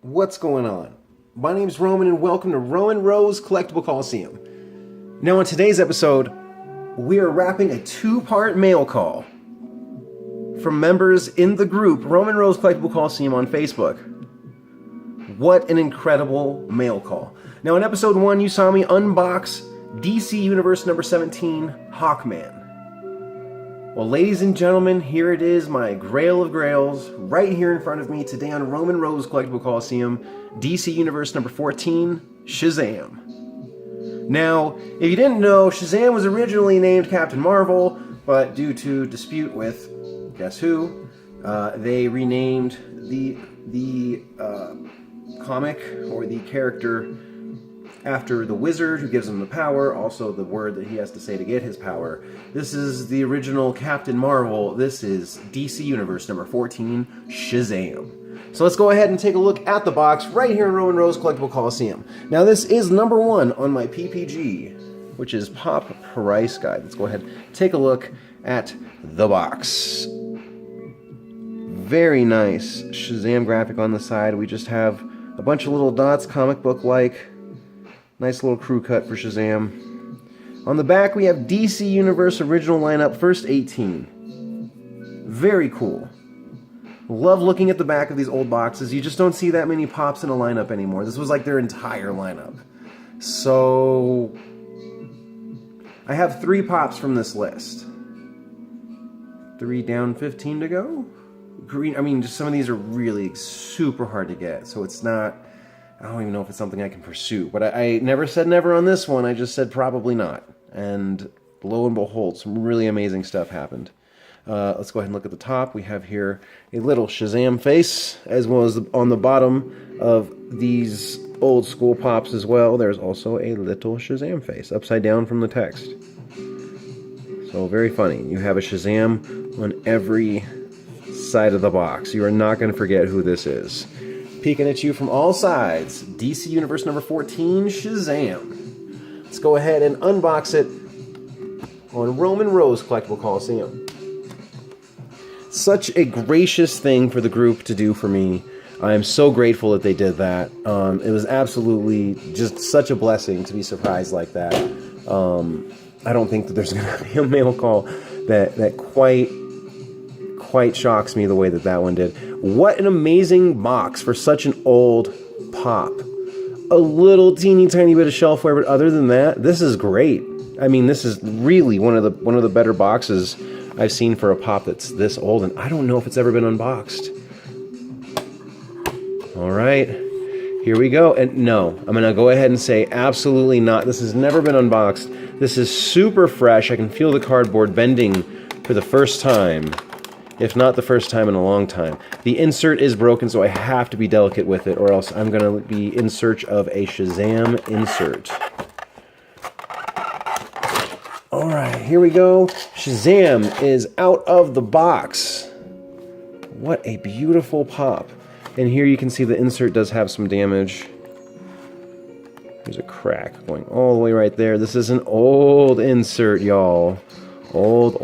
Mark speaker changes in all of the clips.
Speaker 1: What's going on? My name's Roman and welcome to Roman Rose Collectible Coliseum. Now in today's episode, we are wrapping a two-part mail call from members in the group Roman Rose Collectible Coliseum on Facebook. What an incredible mail call. Now in episode 1, you saw me unbox DC Universe number 17, Hawkman. Well, ladies and gentlemen, here it is, my Grail of Grails, right here in front of me today on Roman Rose Collectible Coliseum, DC Universe number 14, Shazam. Now, if you didn't know, Shazam was originally named Captain Marvel, but due to dispute with, guess who, they renamed the comic, or the character, after the wizard who gives him the power, also the word that he has to say to get his power. This is the original Captain Marvel. This is DC Universe number 14, Shazam. So let's go ahead and take a look at the box right here in Roman Rose Collectible Coliseum. Now this is number 1 on my PPG, which is Pop Price Guide. Let's go ahead and take a look at the box. Very nice Shazam graphic on the side. We just have a bunch of little dots, comic book-like. Nice little crew cut for Shazam. On the back, we have DC Universe original lineup, first 18. Very cool. Love looking at the back of these old boxes. You just don't see that many pops in a lineup anymore. This was like their entire lineup. So, I have 3 pops from this list. 3 down, 15 to go? Green. I mean, just some of these are really super hard to get, so it's not... I don't even know if it's something I can pursue. But I never said never on this one. I just said probably not. And lo and behold, some really amazing stuff happened. Let's go ahead and look at the top. We have here a little Shazam face, as well as on the bottom of these old school pops as well. There's also a little Shazam face, upside down from the text. So very funny. You have a Shazam on every side of the box. You are not going to forget who this is. Peeking at you from all sides, DC Universe number 14, Shazam. Let's go ahead and unbox it on Roman Rose Collectible Coliseum. Such a gracious thing for the group to do for me. I am so grateful that they did that. It was absolutely just such a blessing to be surprised like that. I don't think that there's going to be a mail call that quite shocks me the way that one did. What an amazing box for such an old pop. A little teeny tiny bit of shelfware, but other than that, this is great. I mean, this is really one of the better boxes I've seen for a pop that's this old, and I don't know if it's ever been unboxed. All right, here we go. And no, I'm gonna go ahead and say absolutely not. This has never been unboxed. This is super fresh. I can feel the cardboard bending for the first time. If not the first time in a long time. The insert is broken, so I have to be delicate with it, or else I'm going to be in search of a Shazam insert. Alright, here we go. Shazam is out of the box. What a beautiful pop. And here you can see the insert does have some damage. There's a crack going all the way right there. This is an old insert, y'all. Old.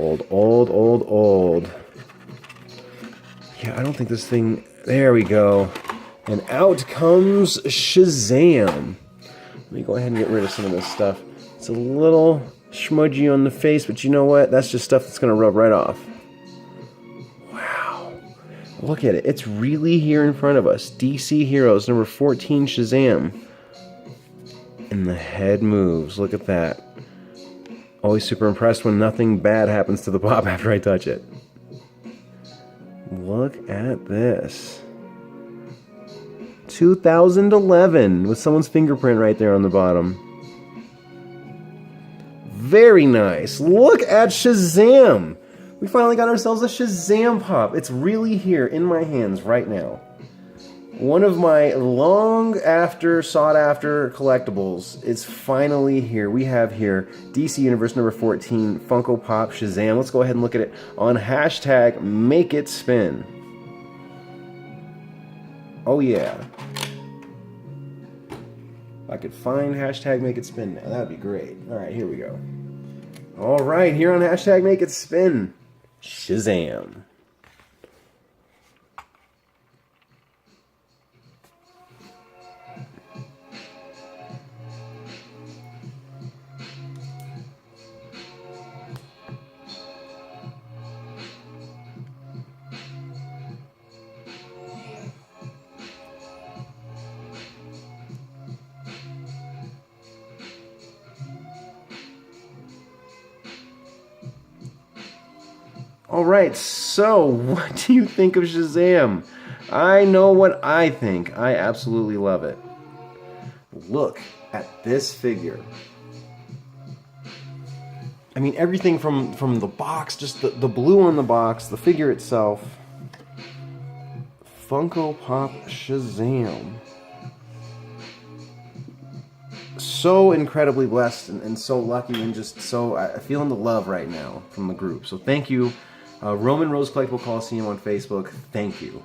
Speaker 1: Yeah, I don't think this thing... There we go. And out comes Shazam. Let me go ahead and get rid of some of this stuff. It's a little smudgy on the face, but you know what? That's just stuff that's going to rub right off. Wow. Look at it. It's really here in front of us. DC Heroes, number 14, Shazam. And the head moves. Look at that. Always super impressed when nothing bad happens to the pop after I touch it. Look at this. 2011 with someone's fingerprint right there on the bottom. Very nice. Look at Shazam. We finally got ourselves a Shazam pop. It's really here in my hands right now. One of my long after sought after collectibles is finally here. We have here DC Universe number 14 Funko Pop Shazam. Let's go ahead and look at it on hashtag Make It Spin. Oh yeah. If I could find hashtag Make It Spin now, that'd be great. Alright, here we go. Alright, here on hashtag Make It Spin, Shazam. Alright, so what do you think of Shazam? I know what I think. I absolutely love it. Look at this figure. I mean, everything from the box, just the blue on the box, the figure itself. Funko Pop Shazam. So incredibly blessed and so lucky and just so feeling the love right now from the group. So thank you, Roman Rose Collectible Coliseum on Facebook. Thank you.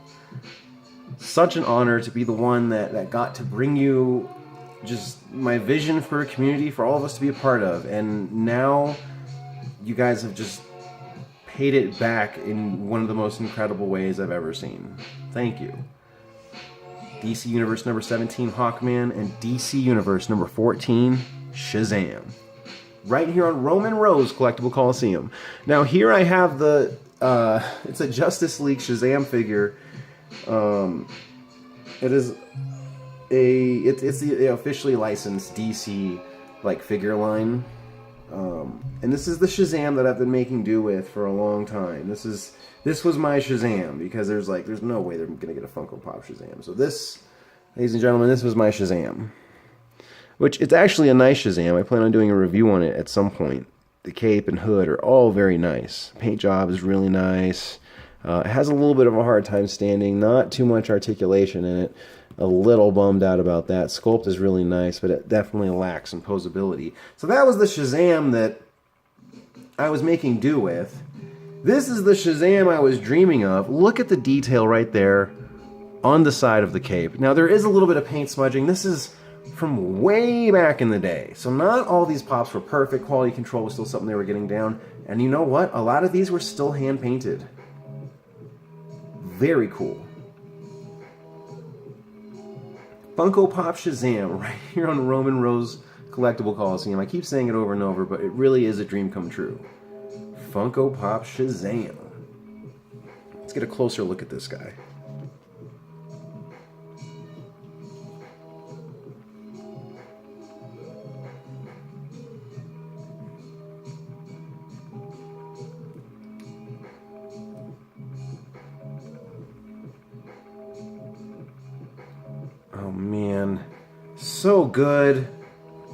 Speaker 1: Such an honor to be the one that got to bring you just my vision for a community for all of us to be a part of. And now you guys have just paid it back in one of the most incredible ways I've ever seen. Thank you. DC Universe number 17, Hawkman, and DC Universe number 14, Shazam. Right here on Roman Rose Collectible Coliseum. Now here I have the, it's a Justice League Shazam figure. It is it's the officially licensed DC like figure line. And this is the Shazam that I've been making do with for a long time. This was my Shazam because there's no way they're gonna get a Funko Pop Shazam. So this, ladies and gentlemen, this was my Shazam. Which it's actually a nice Shazam. I plan on doing a review on it at some point. The cape and hood are all very nice. Paint job is really nice. It has a little bit of a hard time standing. Not too much articulation in it. A little bummed out about that. Sculpt is really nice, but it definitely lacks some posability. So that was the Shazam that I was making do with. This is the Shazam I was dreaming of. Look at the detail right there on the side of the cape. Now there is a little bit of paint smudging. This is from way back in the day. So not all these pops were perfect. Quality control was still something they were getting down. And you know what? A lot of these were still hand painted. Very cool. Funko Pop Shazam right here on Roman Rose Collectible Coliseum. I keep saying it over and over, but it really is a dream come true. Funko Pop Shazam. Let's get a closer look at this guy. Oh man, so good.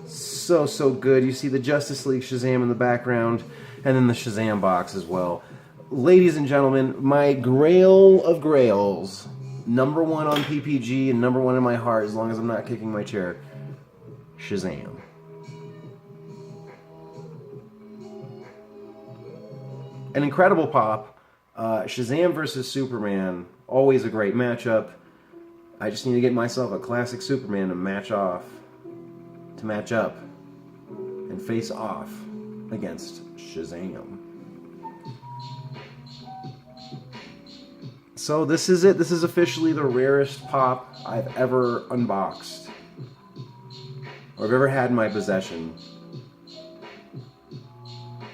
Speaker 1: So good. You see the Justice League Shazam in the background, and then the Shazam box as well. Ladies and gentlemen, my Grail of Grails, number one on PPG and number one in my heart as long as I'm not kicking my chair, Shazam. An incredible pop. Shazam versus Superman, always a great matchup. I just need to get myself a classic Superman to match up, and face off against Shazam. So this is it. This is officially the rarest pop I've ever unboxed, or I've ever had in my possession.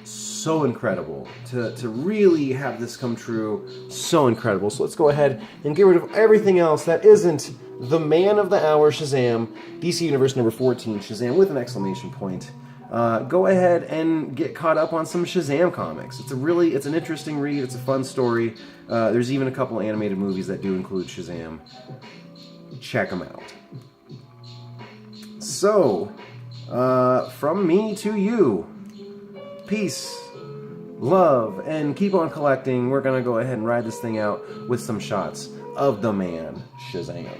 Speaker 1: So incredible to really have this come true. So incredible. So let's go ahead and get rid of everything else that isn't the man of the hour Shazam, DC Universe number 14 Shazam with an exclamation point. Go ahead and get caught up on some Shazam comics. It's an interesting read. It's a fun story. There's even a couple animated movies that do include Shazam. Check them out. So, from me to you, peace, love, and keep on collecting. We're going to go ahead and ride this thing out with some shots of the man, Shazam.